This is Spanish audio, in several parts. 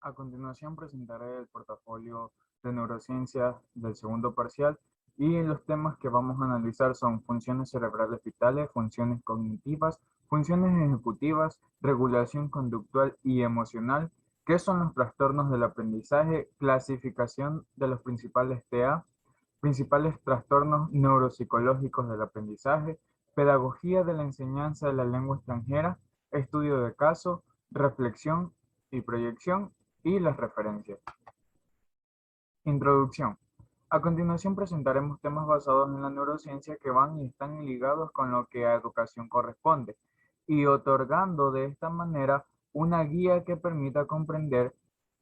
A continuación presentaré el portafolio de neurociencias del segundo parcial y los temas que vamos a analizar son funciones cerebrales vitales, funciones cognitivas, funciones ejecutivas, regulación conductual y emocional, qué son los trastornos del aprendizaje, clasificación de los principales TEA, principales trastornos neuropsicológicos del aprendizaje, pedagogía de la enseñanza de la lengua extranjera, estudio de caso, reflexión y proyección y las referencias. Introducción. A continuación presentaremos temas basados en la neurociencia que van y están ligados con lo que a educación corresponde y otorgando de esta manera una guía que permita comprender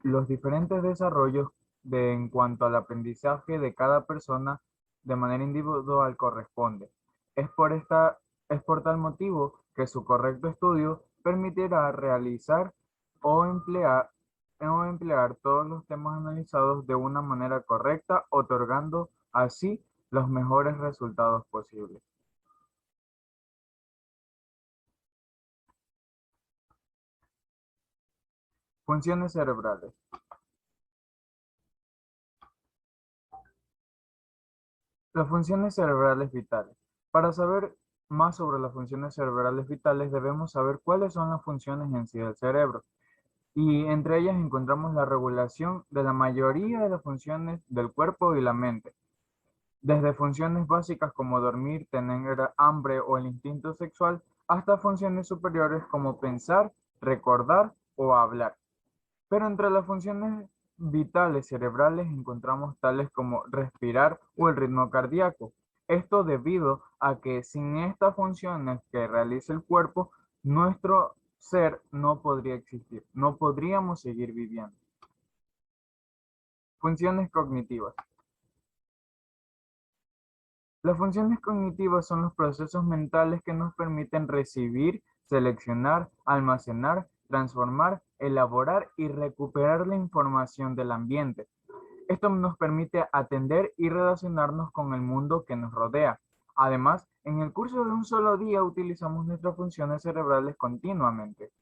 los diferentes desarrollos en cuanto al aprendizaje de cada persona de manera individual corresponde. Es por tal motivo que su correcto estudio permitirá realizar o emplear todos los temas analizados de una manera correcta, otorgando así los mejores resultados posibles. Funciones cerebrales. Las funciones cerebrales vitales. Para saber más sobre las funciones cerebrales vitales, debemos saber cuáles son las funciones en sí del cerebro. Y entre ellas encontramos la regulación de la mayoría de las funciones del cuerpo y la mente. Desde funciones básicas como dormir, tener hambre o el instinto sexual, hasta funciones superiores como pensar, recordar o hablar. Pero entre las funciones vitales cerebrales encontramos tales como respirar o el ritmo cardíaco. Esto debido a que sin estas funciones que realiza el cuerpo, nuestro ser no podría existir, no podríamos seguir viviendo. Funciones cognitivas. Las funciones cognitivas son los procesos mentales que nos permiten recibir, seleccionar, almacenar, transformar, elaborar y recuperar la información del ambiente. Esto nos permite atender y relacionarnos con el mundo que nos rodea. Además, en el curso de un solo día utilizamos nuestras funciones cerebrales continuamente.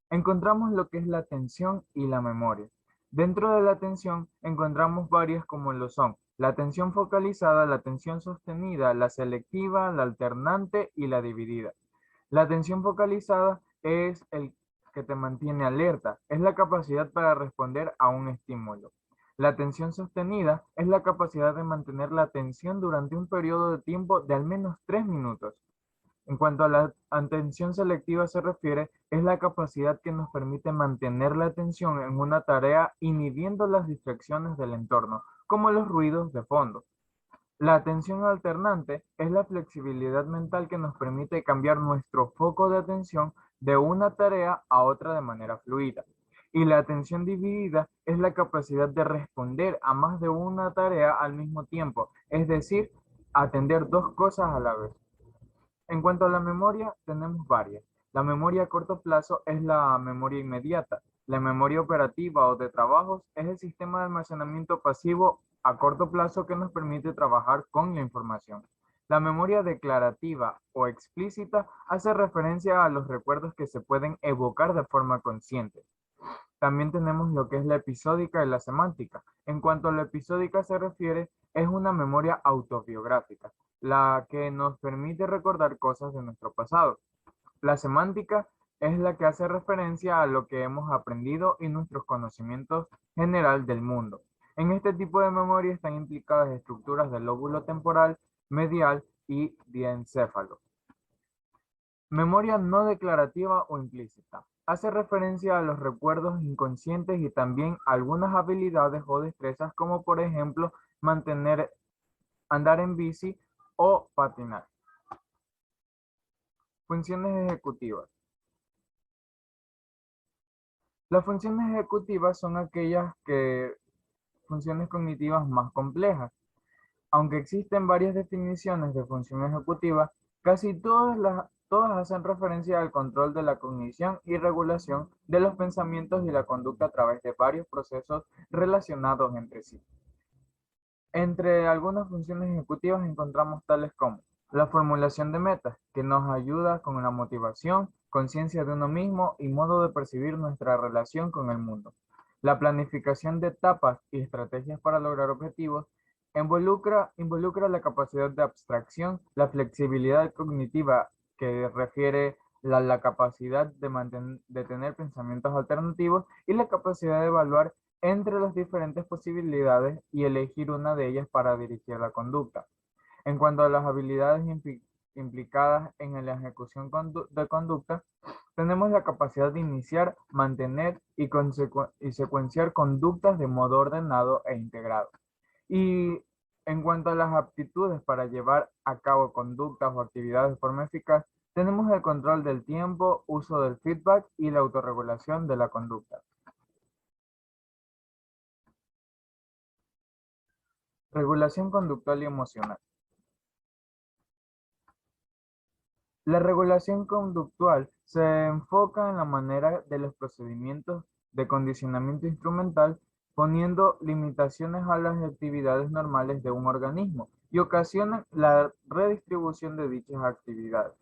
Encontramos lo que es la atención y la memoria. Dentro de la atención encontramos varias como lo son la atención focalizada, la atención sostenida, la selectiva, la alternante y la dividida. La atención focalizada es el que te mantiene alerta, es la capacidad para responder a un estímulo. La atención sostenida es la capacidad de mantener la atención durante un periodo de tiempo de al menos 3 minutos. En cuanto a la atención selectiva se refiere, es la capacidad que nos permite mantener la atención en una tarea inhibiendo las distracciones del entorno, como los ruidos de fondo. La atención alternante es la flexibilidad mental que nos permite cambiar nuestro foco de atención de una tarea a otra de manera fluida. Y la atención dividida es la capacidad de responder a más de una tarea al mismo tiempo, es decir, atender dos cosas a la vez. En cuanto a la memoria, tenemos varias. La memoria a corto plazo es la memoria inmediata. La memoria operativa o de trabajos es el sistema de almacenamiento pasivo a corto plazo que nos permite trabajar con la información. La memoria declarativa o explícita hace referencia a los recuerdos que se pueden evocar de forma consciente. También tenemos lo que es la episódica y la semántica. En cuanto a la episódica se refiere, es una memoria autobiográfica, la que nos permite recordar cosas de nuestro pasado. La semántica es la que hace referencia a lo que hemos aprendido y nuestros conocimientos general del mundo. En este tipo de memoria están implicadas estructuras del lóbulo temporal, medial y diencéfalo. Memoria no declarativa o implícita. Hace referencia a los recuerdos inconscientes y también algunas habilidades o destrezas como por ejemplo andar en bici o patinar. Funciones ejecutivas. Las funciones ejecutivas son funciones cognitivas más complejas. Aunque existen varias definiciones de función ejecutiva, casi todas hacen referencia al control de la cognición y regulación de los pensamientos y la conducta a través de varios procesos relacionados entre sí. Entre algunas funciones ejecutivas encontramos tales como la formulación de metas, que nos ayuda con la motivación, conciencia de uno mismo y modo de percibir nuestra relación con el mundo. La planificación de etapas y estrategias para lograr objetivos involucra la capacidad de abstracción, la flexibilidad cognitiva que refiere la capacidad de tener pensamientos alternativos y la capacidad de evaluar entre las diferentes posibilidades y elegir una de ellas para dirigir la conducta. En cuanto a las habilidades implicadas en la ejecución de conducta, tenemos la capacidad de iniciar, mantener y secuenciar conductas de modo ordenado e integrado. Y en cuanto a las aptitudes para llevar a cabo conductas o actividades de forma eficaz, tenemos el control del tiempo, uso del feedback y la autorregulación de la conducta. Regulación conductual y emocional. La regulación conductual se enfoca en la manera de los procedimientos de condicionamiento instrumental, poniendo limitaciones a las actividades normales de un organismo y ocasionan la redistribución de dichas actividades.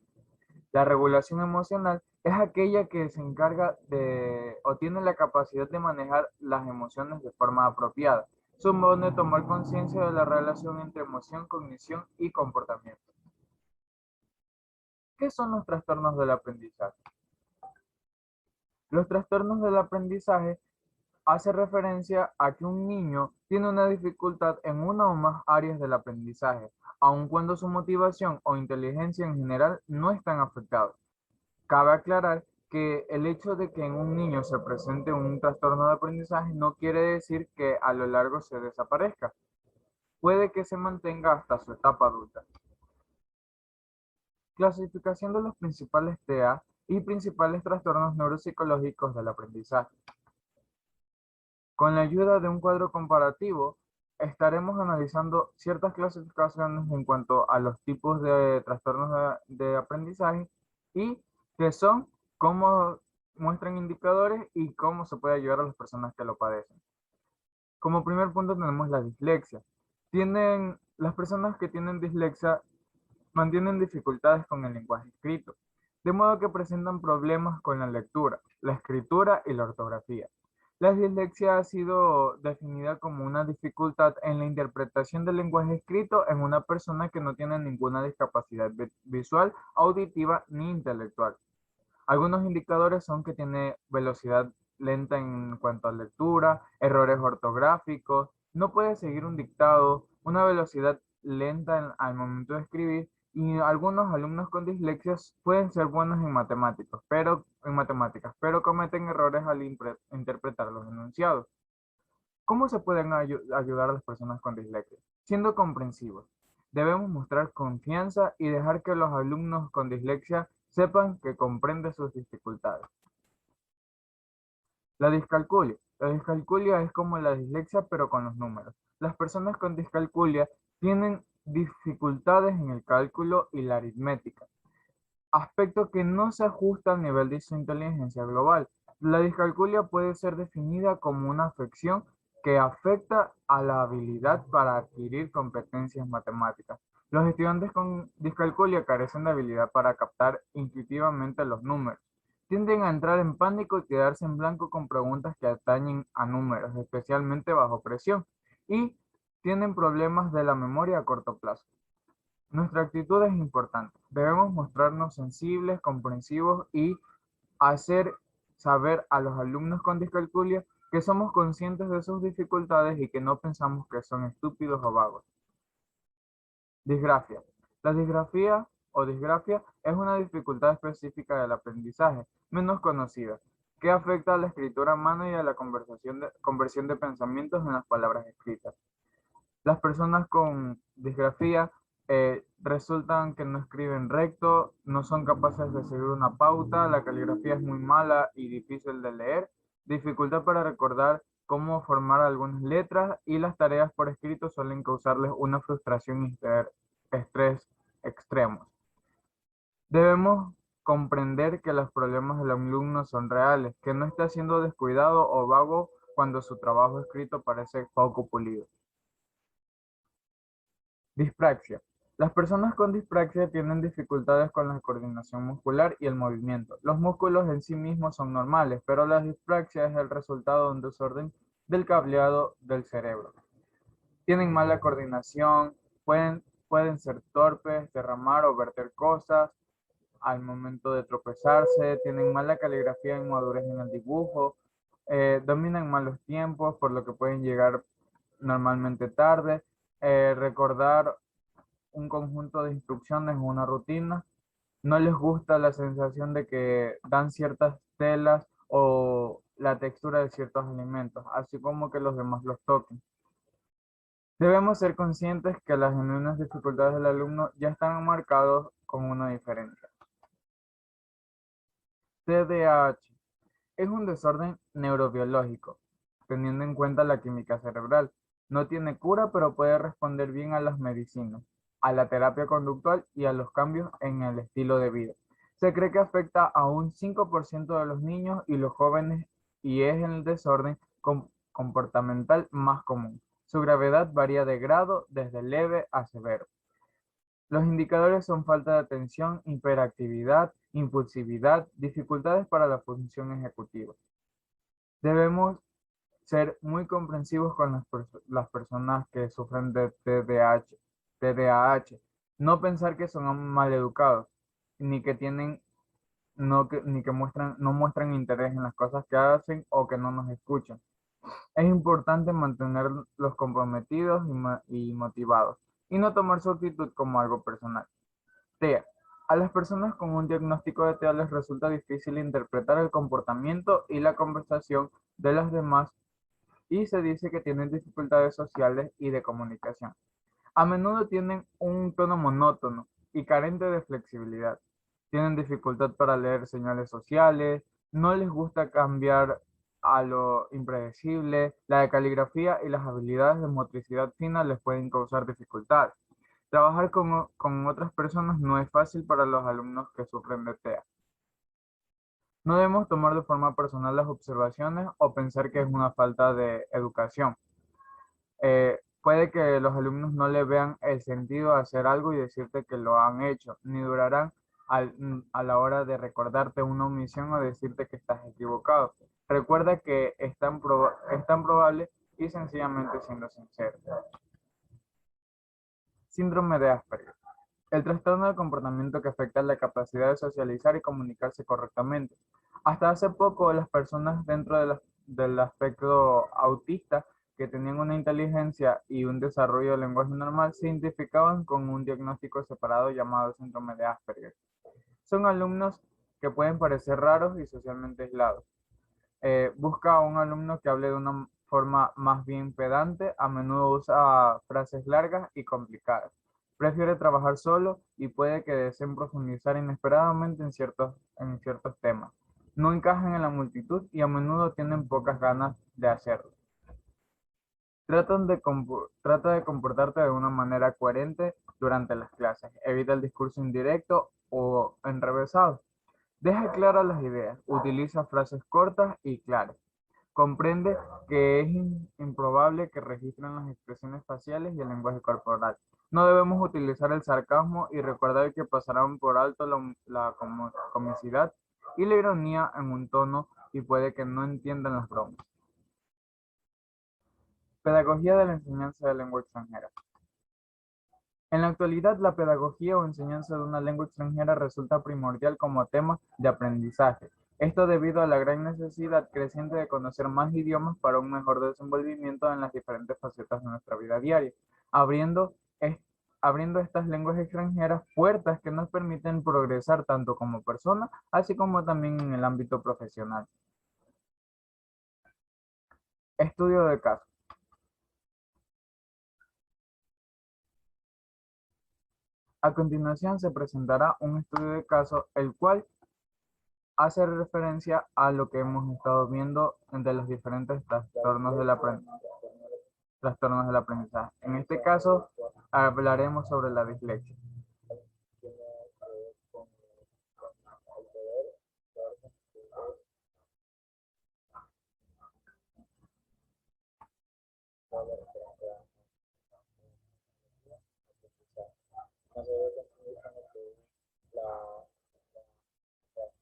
La regulación emocional es aquella que se encarga de o tiene la capacidad de manejar las emociones de forma apropiada. Supone tomar conciencia de la relación entre emoción, cognición y comportamiento. ¿Qué son los trastornos del aprendizaje? Los trastornos del aprendizaje hace referencia a que un niño tiene una dificultad en una o más áreas del aprendizaje, aun cuando su motivación o inteligencia en general no están afectados. Cabe aclarar que el hecho de que en un niño se presente un trastorno de aprendizaje no quiere decir que a lo largo se desaparezca. Puede que se mantenga hasta su etapa adulta. Clasificación de los principales TEA y principales trastornos neuropsicológicos del aprendizaje. Con la ayuda de un cuadro comparativo, estaremos analizando ciertas clasificaciones en cuanto a los tipos de trastornos de aprendizaje y qué son, cómo muestran indicadores y cómo se puede ayudar a las personas que lo padecen. Como primer punto tenemos la dislexia. Las personas que tienen dislexia mantienen dificultades con el lenguaje escrito, de modo que presentan problemas con la lectura, la escritura y la ortografía. La dislexia ha sido definida como una dificultad en la interpretación del lenguaje escrito en una persona que no tiene ninguna discapacidad visual, auditiva ni intelectual. Algunos indicadores son que tiene velocidad lenta en cuanto a lectura, errores ortográficos, no puede seguir un dictado, una velocidad lenta al momento de escribir y algunos alumnos con dislexia pueden ser buenos en matemáticas, pero cometen errores al interpretar los enunciados. ¿Cómo se pueden ayudar a las personas con dislexia? Siendo comprensivos. Debemos mostrar confianza y dejar que los alumnos con dislexia sepan que comprende sus dificultades. La discalculia. La discalculia es como la dislexia pero con los números. Las personas con discalculia tienen dificultades en el cálculo y la aritmética, aspecto que no se ajusta al nivel de su inteligencia global. La discalculia puede ser definida como una afección que afecta a la habilidad para adquirir competencias matemáticas. Los estudiantes con discalculia carecen de habilidad para captar intuitivamente los números. Tienden a entrar en pánico y quedarse en blanco con preguntas que atañen a números, especialmente bajo presión, y tienen problemas de la memoria a corto plazo. Nuestra actitud es importante. Debemos mostrarnos sensibles, comprensivos y hacer saber a los alumnos con discalculia que somos conscientes de sus dificultades y que no pensamos que son estúpidos o vagos. Disgrafia. La disgrafía o disgrafia es una dificultad específica del aprendizaje, menos conocida, que afecta a la escritura a mano y a la conversión de pensamientos en las palabras escritas. Las personas con disgrafía resultan que no escriben recto, no son capaces de seguir una pauta, la caligrafía es muy mala y difícil de leer, dificultad para recordar cómo formar algunas letras y las tareas por escrito suelen causarles una frustración y estrés extremos. Debemos comprender que los problemas del alumno son reales, que no está siendo descuidado o vago cuando su trabajo escrito parece poco pulido. Dispraxia. Las personas con dispraxia tienen dificultades con la coordinación muscular y el movimiento. Los músculos en sí mismos son normales, pero la dispraxia es el resultado de un desorden del cableado del cerebro. Tienen mala coordinación, pueden ser torpes, derramar o verter cosas al momento de tropezarse, tienen mala caligrafía e inmadurez en el dibujo, dominan malos tiempos, por lo que pueden llegar normalmente tarde, recordar un conjunto de instrucciones o una rutina, no les gusta la sensación de que dan ciertas telas o la textura de ciertos alimentos, así como que los demás los toquen. Debemos ser conscientes que las genuinas dificultades del alumno ya están marcados con una diferencia. TDAH es un desorden neurobiológico, teniendo en cuenta la química cerebral. No tiene cura, pero puede responder bien a las medicinas, a la terapia conductual y a los cambios en el estilo de vida. Se cree que afecta a un 5% de los niños y los jóvenes y es el desorden comportamental más común. Su gravedad varía de grado desde leve a severo. Los indicadores son falta de atención, hiperactividad, impulsividad, dificultades para la función ejecutiva. Debemos ser muy comprensivos con las personas que sufren de TDAH. No pensar que son maleducados, ni que tienen, ni que no muestran interés en las cosas que hacen o que no nos escuchan. Es importante mantenerlos comprometidos y motivados, y no tomar su actitud como algo personal. TEA. A las personas con un diagnóstico de TEA les resulta difícil interpretar el comportamiento y la conversación de las demás y se dice que tienen dificultades sociales y de comunicación. A menudo tienen un tono monótono y carente de flexibilidad. Tienen dificultad para leer señales sociales, no les gusta cambiar a lo impredecible, la caligrafía y las habilidades de motricidad fina les pueden causar dificultades. Trabajar con otras personas no es fácil para los alumnos que sufren de TEA. No debemos tomar de forma personal las observaciones o pensar que es una falta de educación. Puede que los alumnos no le vean el sentido de hacer algo y decirte que lo han hecho, ni durarán a la hora de recordarte una omisión o decirte que estás equivocado. Recuerda que es tan probable y sencillamente siendo sincero. Síndrome de Asperger. El trastorno del comportamiento que afecta la capacidad de socializar y comunicarse correctamente. Hasta hace poco, las personas dentro del aspecto autista que tenían una inteligencia y un desarrollo de lenguaje normal se identificaban con un diagnóstico separado llamado síndrome de Asperger. Son alumnos que pueden parecer raros y socialmente aislados. Busca a un alumno que hable de una forma más bien pedante, a menudo usa frases largas y complicadas. Prefiere trabajar solo y puede que deseen profundizar inesperadamente en ciertos temas. No encajan en la multitud y a menudo tienen pocas ganas de hacerlo. Trata de comportarte de una manera coherente durante las clases. Evita el discurso indirecto o enrevesado. Deja claras las ideas. Utiliza frases cortas y claras. Comprende que es improbable que registren las expresiones faciales y el lenguaje corporal. No debemos utilizar el sarcasmo y recordar que pasarán por alto la comicidad y la ironía en un tono y puede que no entiendan las bromas. Pedagogía de la enseñanza de lengua extranjera. En la actualidad, la pedagogía o enseñanza de una lengua extranjera resulta primordial como tema de aprendizaje. Esto debido a la gran necesidad creciente de conocer más idiomas para un mejor desenvolvimiento en las diferentes facetas de nuestra vida diaria, abriendo, es- abriendo estas lenguas extranjeras puertas que nos permiten progresar tanto como personas, así como también en el ámbito profesional. Estudio de caso. A continuación se presentará un estudio de caso, el cual hace referencia a lo que hemos estado viendo de los diferentes trastornos del aprendizaje. En este caso, hablaremos sobre la dislexia.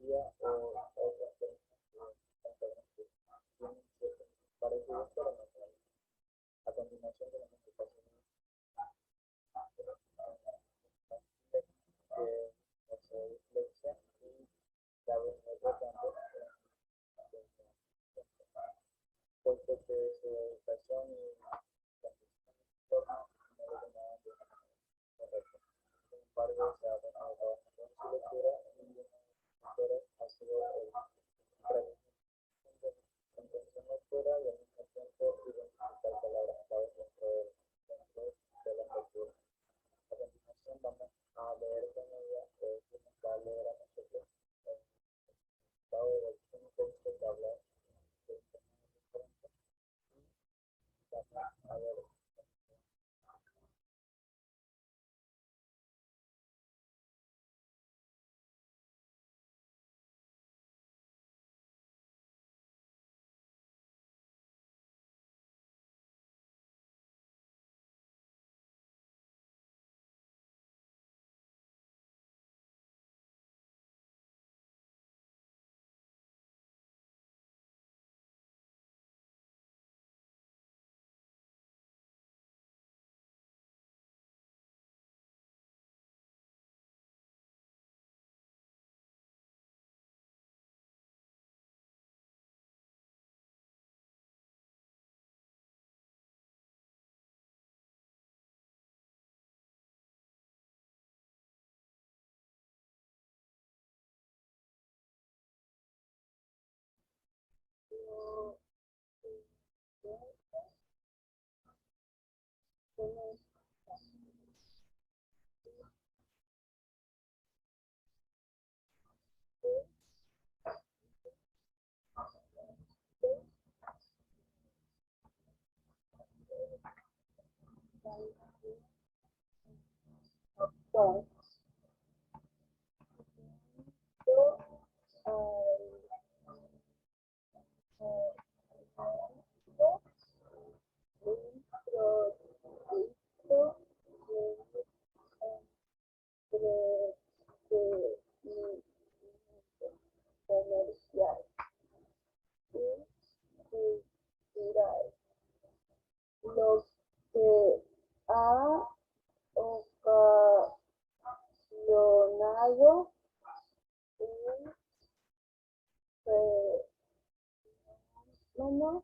tecnología o otras tecnologías tienen ciertos parecidos pero no son. A continuación tenemos que pasar que hace dislexia y cabe muy importante puesto que su educación y entorno no lo tomaban de una manera correcta. Sin embargo, se ha tomado trabajando en su lectura y uno de los factores ha sido el comprensión lectura y al mismo tiempo identificar palabras claves dentro de la lectura. A continuación vamos a leer con ella que nos va a leer a nosotros el estado de un texto que habla de temas diferentes y vamos a ver. Comercial y cultural, lo que ha ocasionado un fenómeno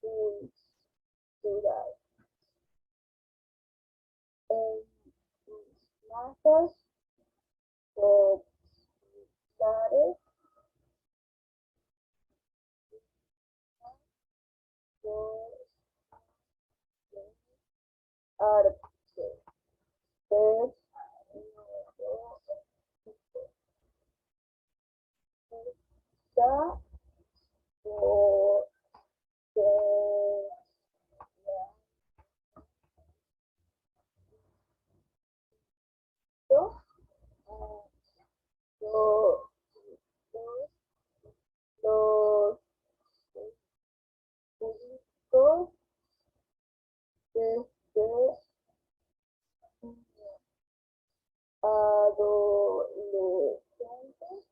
cultural en masas populares por arte tecnológico. Está potenciando los públicos desde adolescentes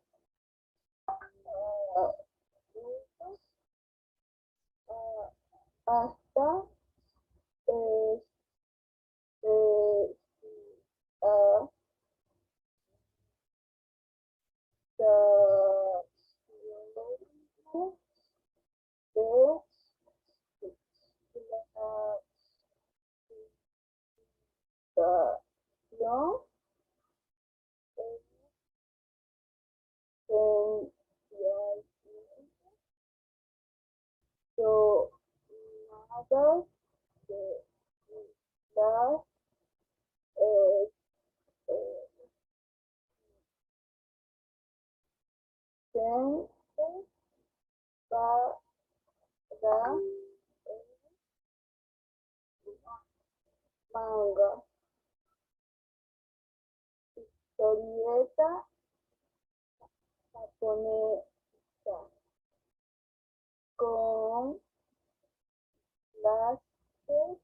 adultos hasta especializaciones de clasificación esencialmente tomadas de las existentes para manga, historieta japonesa, con clases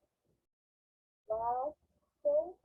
bases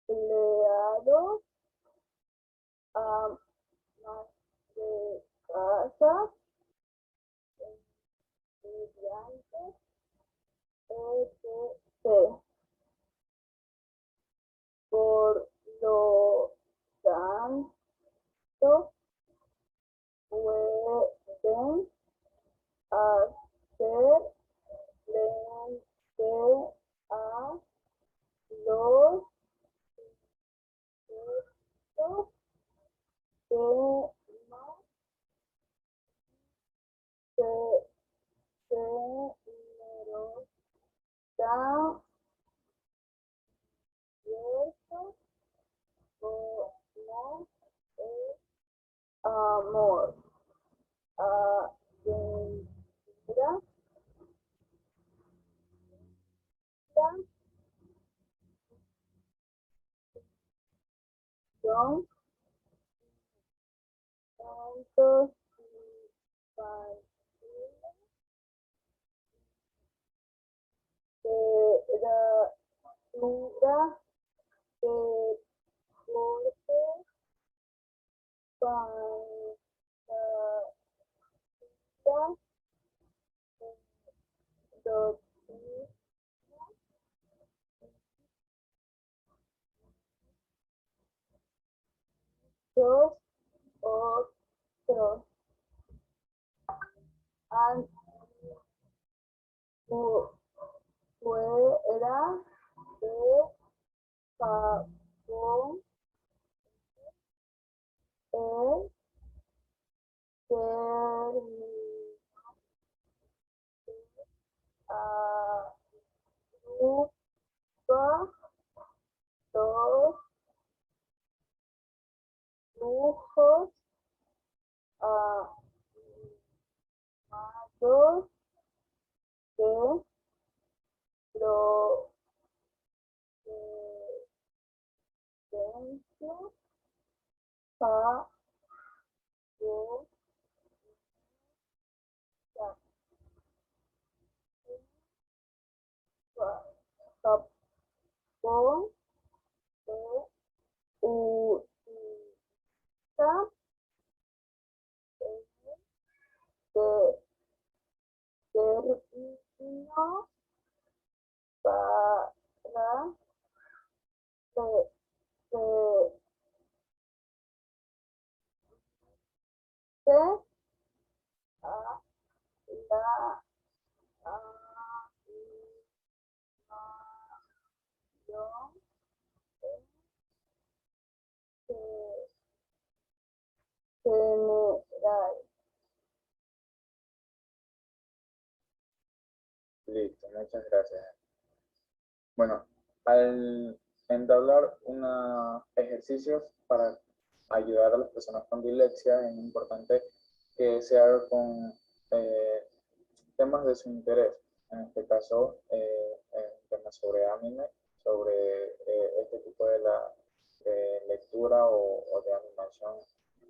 empleados, amas de casa, estudiantes, etc. Por lo tanto, pueden hacer frente a los textos temas géneros tan diversos como el amor, aventura, son cuentos infantiles, literatura, deportes, fantasía, noticias, otros. Fuera de Japón, el término agrupa dos flujos armados de procedencia japonesa. Japón se utiliza este término para referirse a la animación general. Listo, muchas gracias. Bueno, al entablar unos ejercicios para ayudar a las personas con dislexia, es importante que se haga con temas de su interés. En este caso, temas sobre anime, sobre este tipo de lectura o de animación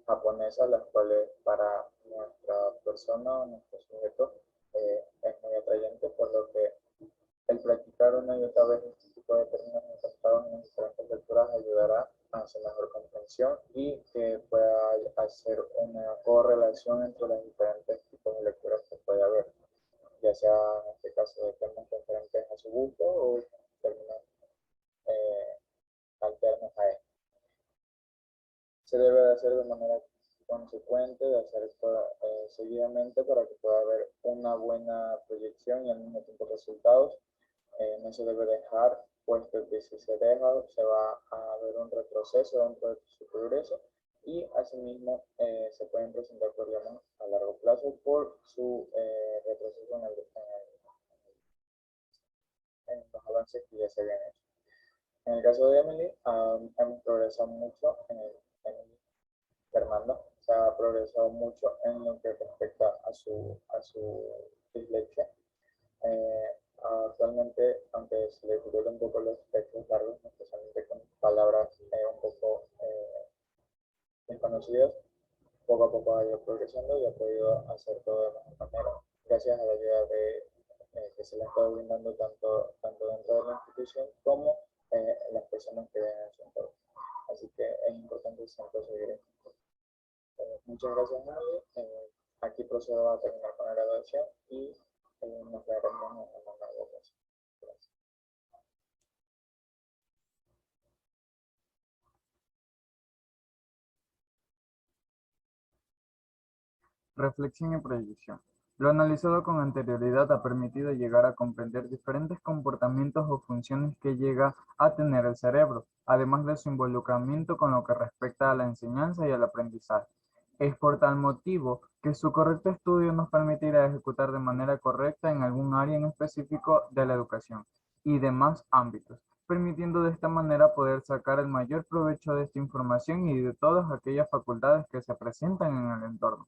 japonesa, las cuales para nuestra persona, nuestro sujeto, es muy atrayente, por lo que el practicar una y otra vez este tipo de términos encontrados en diferentes lecturas ayudará a su mejor comprensión y que pueda hacer una correlación entre los diferentes tipos de lecturas que puede haber, ya sea en este caso de temas referentes a su gusto o términos eh, alternos a él. Se debe de hacer de manera consecuente, de hacer esto seguidamente para que pueda haber una buena proyección y al mismo tiempo resultados. No se debe dejar, puesto que si se deja se va a ver un retroceso dentro de su progreso y asimismo se pueden presentar problemas a largo plazo por su retroceso en los avances que ya se habían hecho. En el caso de Emily, hemos progresado mucho en Fernando, se ha progresado mucho en lo que respecta a su dislexia. Actualmente, aunque se le dificulta un poco los textos largos, especialmente con palabras un poco desconocidas, poco a poco ha ido progresando y ha podido hacer todo de mejor manera, gracias a la ayuda que se le ha estado brindando tanto dentro de la institución como las personas que ven en su entorno. Así que es importante siempre seguir esto. Muchas gracias, Mario. Aquí procedo a terminar con la graduación y nos veremos en una nueva ocasión. Gracias. Reflexión y proyección. Lo analizado con anterioridad ha permitido llegar a comprender diferentes comportamientos o funciones que llega a tener el cerebro, además de su involucramiento con lo que respecta a la enseñanza y al aprendizaje. Es por tal motivo que su correcto estudio nos permitirá ejecutar de manera correcta en algún área en específico de la educación y demás ámbitos, permitiendo de esta manera poder sacar el mayor provecho de esta información y de todas aquellas facultades que se presentan en el entorno.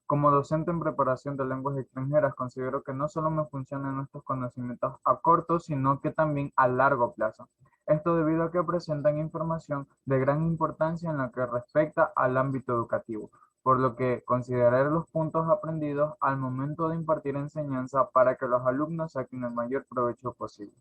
Como docente en preparación de lenguas extranjeras, considero que no solo me funcionan estos conocimientos a corto, sino que también a largo plazo. Esto debido a que presentan información de gran importancia en lo que respecta al ámbito educativo, por lo que consideraré los puntos aprendidos al momento de impartir enseñanza para que los alumnos saquen el mayor provecho posible.